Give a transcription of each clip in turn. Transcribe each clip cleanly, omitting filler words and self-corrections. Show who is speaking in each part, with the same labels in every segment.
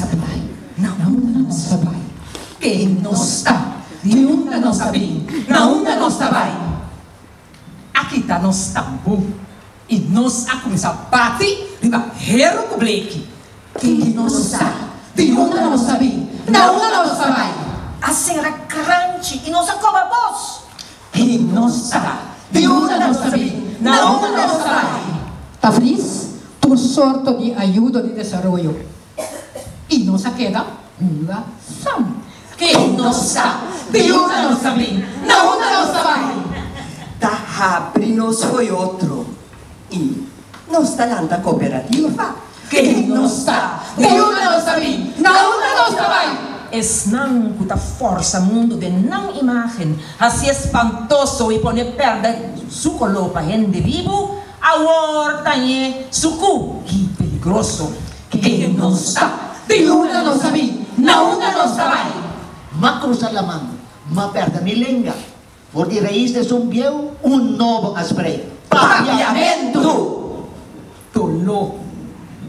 Speaker 1: sabay, nauna nos sabay, que nos ta, diunda nos sabay, nauna nos sabay. Akita nos tambo, e nos akumisa bati, riba hero ko bleki, que nos ta, diunda nos sabay, nauna nos sabay.
Speaker 2: Asera crunchy, e nos akoba boss.
Speaker 1: Que nos ta, diunda nos sabay, nauna nos sabay.
Speaker 3: Tafris, tu sorto de ayuda de desarrollo. Y nos queda una sam.
Speaker 1: Que nos ta, diunda nos sabay, nauna nos sabay.
Speaker 4: Tahabrinos foi outro. E nos talanta cooperativa.
Speaker 1: Que nos ta, diunda nos sabay, nauna nos sabay.
Speaker 5: Es nang kuta força mundo de não imagem, assim espantoso e pone perda su colopa gente vivo, agora tanye suku e peligroso.
Speaker 1: Que nos ta, diunda nos sabay, nauna nos sabay.
Speaker 6: Macro Salaman, ma perda milenga. Por de raiz de zumbieu, novo asprey.
Speaker 1: Papiamento. Dolor,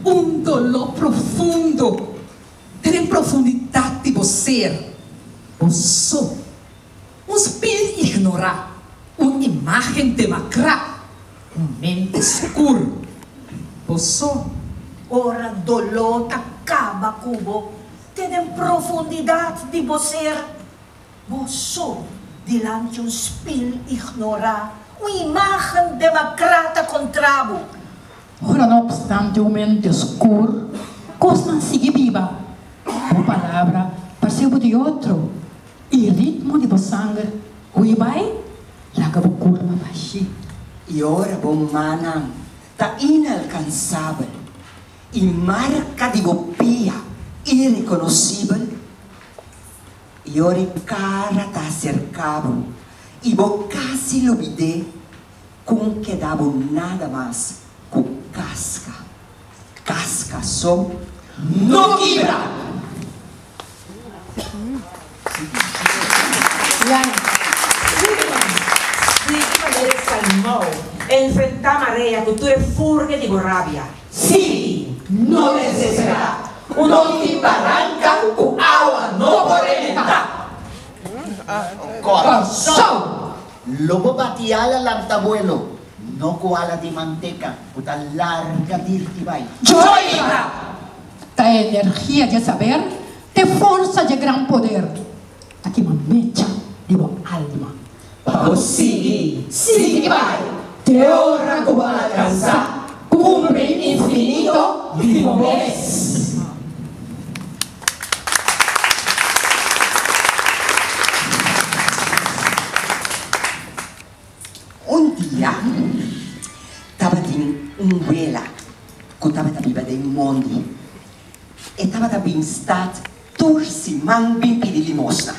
Speaker 1: dolor profundo. Ter profundidade de você. Você, espírito ignorar, uma imagem demacrada, mente escura. Você,
Speaker 2: Ora dolor acaba cubo. Tem profundidade de você. Você, dilante espírito ignorar, uma imagem demacrata contra você.
Speaker 3: Ora, não obstante o mente escuro, cosman sigue viva. O palavra parcebo de outro. E ritmo de sangue, ui vai, laga o curva baixi.
Speaker 4: E ora bom manang, tá inalcançável. E marca de bopia, irreconhecível. E ora cara tá cercado. E bocasi lubide, com que dava nada mais, com casca. Casca só, não quebra.
Speaker 5: Sigma del salmão, enfrentar maré, cultura furga de rabia.
Speaker 1: sim, não necessará. O nome barranca com água não pode entrar.
Speaker 6: Corazón. Lobo batiala lang tabuelo. No kuala di manteca. Puta larga dirtibay.
Speaker 1: Joia!
Speaker 3: Da energia de saber, de força de grande poder. Aqui uma mecha de uma alma.
Speaker 1: Sigue, sigue, vai. Te honra como alcançar. Cumpre infinito de momentos.
Speaker 4: Dia, estava em vela que estava viva de mundo. E estava também estado torce man bem pedir limosna.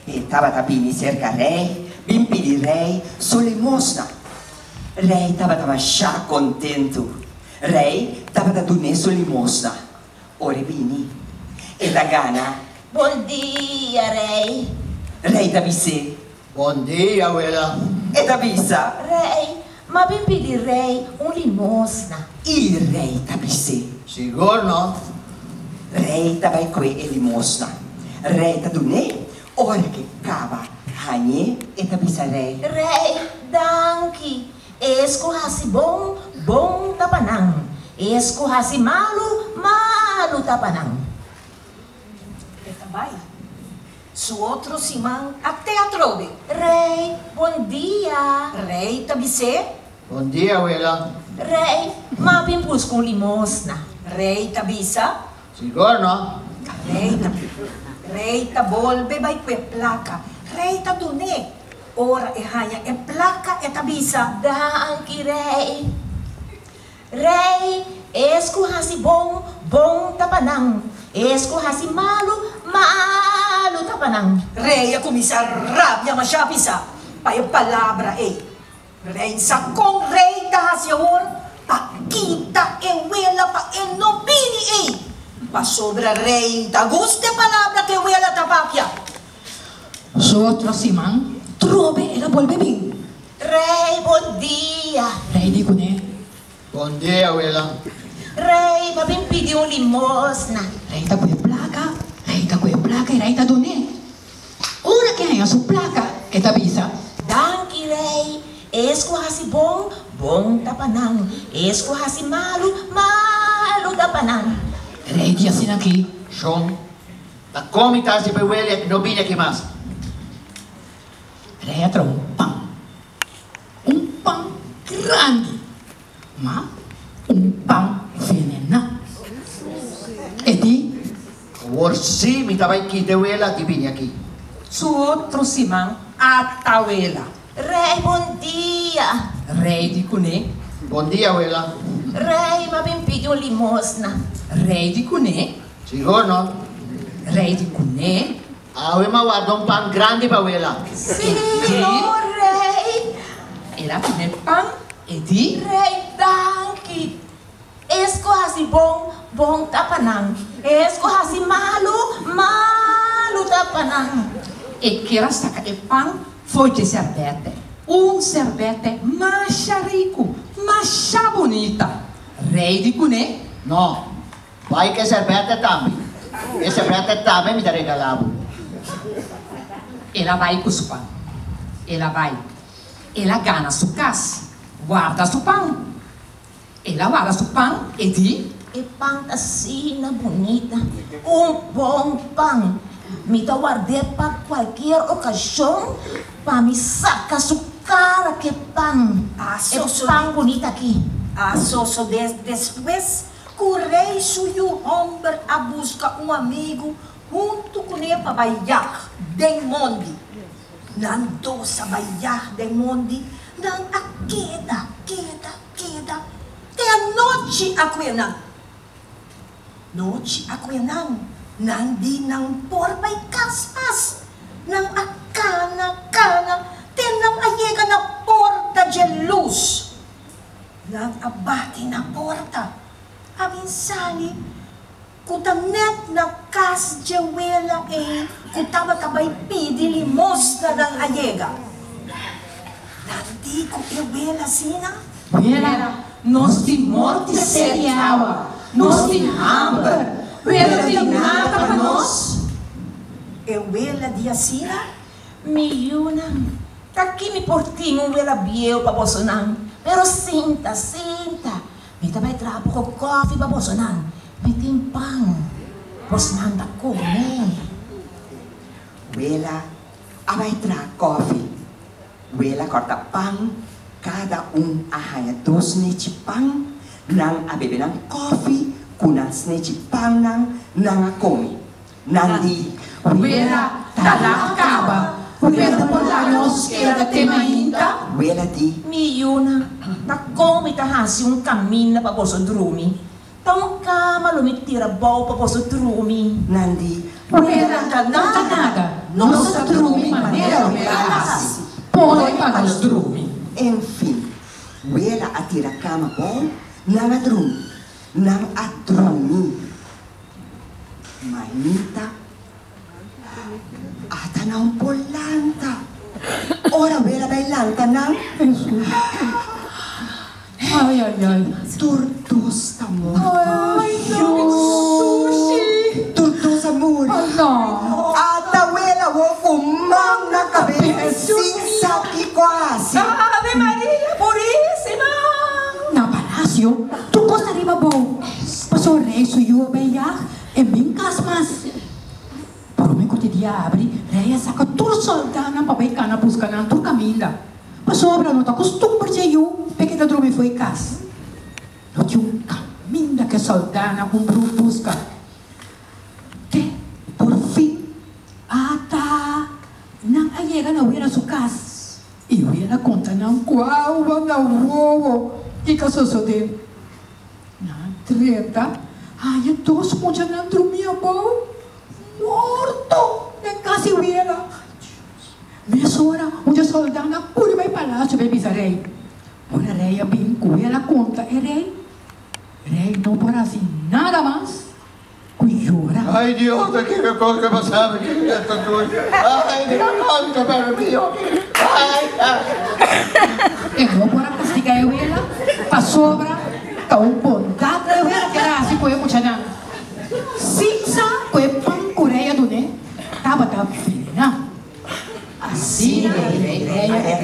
Speaker 4: E estava também cerca rei, bem pedir rei, só limosna. Rei estava já contento. Rei estava dando só limosna. Ora vini. E da gana.
Speaker 2: Bom dia, rei.
Speaker 4: Rei da bise.
Speaker 6: Bom dia, abuela.
Speaker 4: E da bisa.
Speaker 2: Rei, ma bem pedir rei limosna.
Speaker 4: E rei da bise.
Speaker 6: Siguro, no?
Speaker 4: Rei estava com ele limosna. Rei está dando ora que cava hanye e tá bisa rei.
Speaker 2: Rei, danke. Esco hasi bom, bom tapanang. Esco hasi malu, malu tapanang. Eta vai. Su outro simang até a trode. Rei, bom dia. Rei, tabise.
Speaker 6: Bom dia, abuela.
Speaker 5: Rei, ma pimpus com limosna.
Speaker 2: Rei, tabisa.
Speaker 6: Siguro, no?
Speaker 2: Rei, tabolbe vai que placa. Rei, tadune. Ora e hanya e placa e tabisa.
Speaker 5: Danke, rei. Rei, esco hasi bom, bom tapanang. Esco hasi malu, malu tapanang.
Speaker 2: Rei, a começar rabia machapisa. Pai palavra e. Rei, sa kong rei da hasior. Pa kita e wela pa enobini e. Pa sobra rei da guste palavra que wela tapapia.
Speaker 3: Su otro simán, trove ela vuelve bien.
Speaker 5: Rei, bom dia.
Speaker 3: Rei digo, né?
Speaker 6: Bom dia, abuela.
Speaker 5: Rei, papin pediu limosna.
Speaker 3: Rei tá com placa, rei tá com placa e rei tá doné. Ora que é a sua placa, que tá bisa.
Speaker 5: Danke, rei. Esco hasi bom, bom tapanang. Esco hasi malu, malu tapanang.
Speaker 3: Rei dia assim aqui.
Speaker 6: Sean, la comita si bewele no viene que más.
Speaker 3: Rei é um pão. Um pão grande. Mas um pão venenoso. E di?
Speaker 6: Or si mi tava aqui de wela di viene aqui.
Speaker 1: Su outro simão, a tauela.
Speaker 5: Rei, bom dia.
Speaker 1: Rei de Cuné,
Speaker 6: Bom dia, wela.
Speaker 5: Rei, papin pediu limosna.
Speaker 1: rei de Cuné,
Speaker 6: Sigo, no?
Speaker 1: rei de Cuné,
Speaker 6: Awe mawado un pan grande pa wela.
Speaker 5: Senhor rei.
Speaker 1: era comer pão e di
Speaker 5: Rei, danke. Esco hasi bom, bom tapanang. Esco hasi malu, malu tapanang.
Speaker 1: e que era saca de pão foi de servete. Servete mais rico, mais bonita. Rei de Cuné,
Speaker 6: No, vai que servete tambi. E servete tambi mi da regalavo.
Speaker 1: ela vai com o pão. Ela vai. Ela gana sua casa, guarda seu pão. Ela guarda seu pão e di
Speaker 5: E fantasina bonita. Bom pão. Me dá guardar para qualquer ocasião. Para me sacar sua cara que pão. É pão bonito aqui.
Speaker 2: Depois, o rei subiu homem a buscar um amigo junto com ele para bailar de monde. Nando sa bailar de monde, nang a queda. Até a noite a quenang. Noite a quenang, nang di nang porbay kaspas, nang a cana, tenang ayega na porta de luz. Nang abati na porta, abinsali, kutanet na kas de wela kutaba tabay pidi limosna ng ayega. Nandi ko wela sina?
Speaker 1: Wela, nós de morte cereal, nós de hambre, wela de nada para nós.
Speaker 2: Wela di asina?
Speaker 5: Miyunang. Taki mi portinho ela biel para Bolsonaro. Pero sinta. Me também trapo com coffee para Bolsonaro. Me tem pão. Bolsonaro tá comendo.
Speaker 4: Wela, vai trazer coffee. Wela corta pão, cada arranha 2 nete pão, nang a beber ng coffee, kunas nete pão nang a come. Nandi,
Speaker 1: Wela, tala acaba. Wela por lá nós queda tema ainda.
Speaker 4: Wela di,
Speaker 5: Miyunang. Tá come tá hasi caminho para Bolsonaro. Tão cama lo me tira bom para Bolsonaro.
Speaker 4: Nandi,
Speaker 1: Wela, nada. Nossa drume maneira wela. Põe para os drume.
Speaker 4: enfim, Wela atira cama bom, nang a drumi. Manita, ata na polanta. Ora Wela bailanta nang
Speaker 3: Ai.
Speaker 4: tortos amor.
Speaker 3: Ai, sushi.
Speaker 4: Tortos amor.
Speaker 3: Não.
Speaker 4: Ata Wela wo kumang na cabeça e quase.
Speaker 5: Ave Maria Puríssima.
Speaker 3: Na palácio, tu costa riba bom. Passou o rei suiu beijar e bem casmas. Para o meu dia abre, rei saca tudo soldana para beijar na busca na tua caminha. Passou obra não tá costumbre de eu, porque da drome foi casa. Não tinha caminho que soldana com busca. Que por fim, ata nang ayega na uera su casa. E uera conta nang qual na uovo. E que sucedeu? Na treta, ai, todos mucha na dormia bom. Morto, de casa uera. Nessa hora, onde soldana pura vai palácio, vai pisar rei. Ora rei a binco, ela conta, é rei. Rei não por assim nada mais. Cuiora.
Speaker 6: Ay, Dios, qué cosa que pasaba, que esto tuyo. Ay, Dios, pero mío. Ay,
Speaker 3: Eu vou para castigar ela, para sobra, tá bondade ela que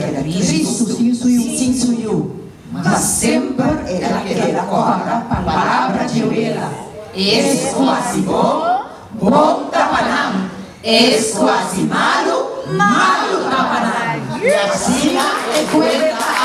Speaker 1: queda
Speaker 3: Cristo
Speaker 1: Cristo,
Speaker 3: sin suyo.
Speaker 1: mas sempre ela queda com a palavra de ela. És quase bom, bom tapanam. És quase malo, malo tapanam.
Speaker 6: E assim
Speaker 1: é coisa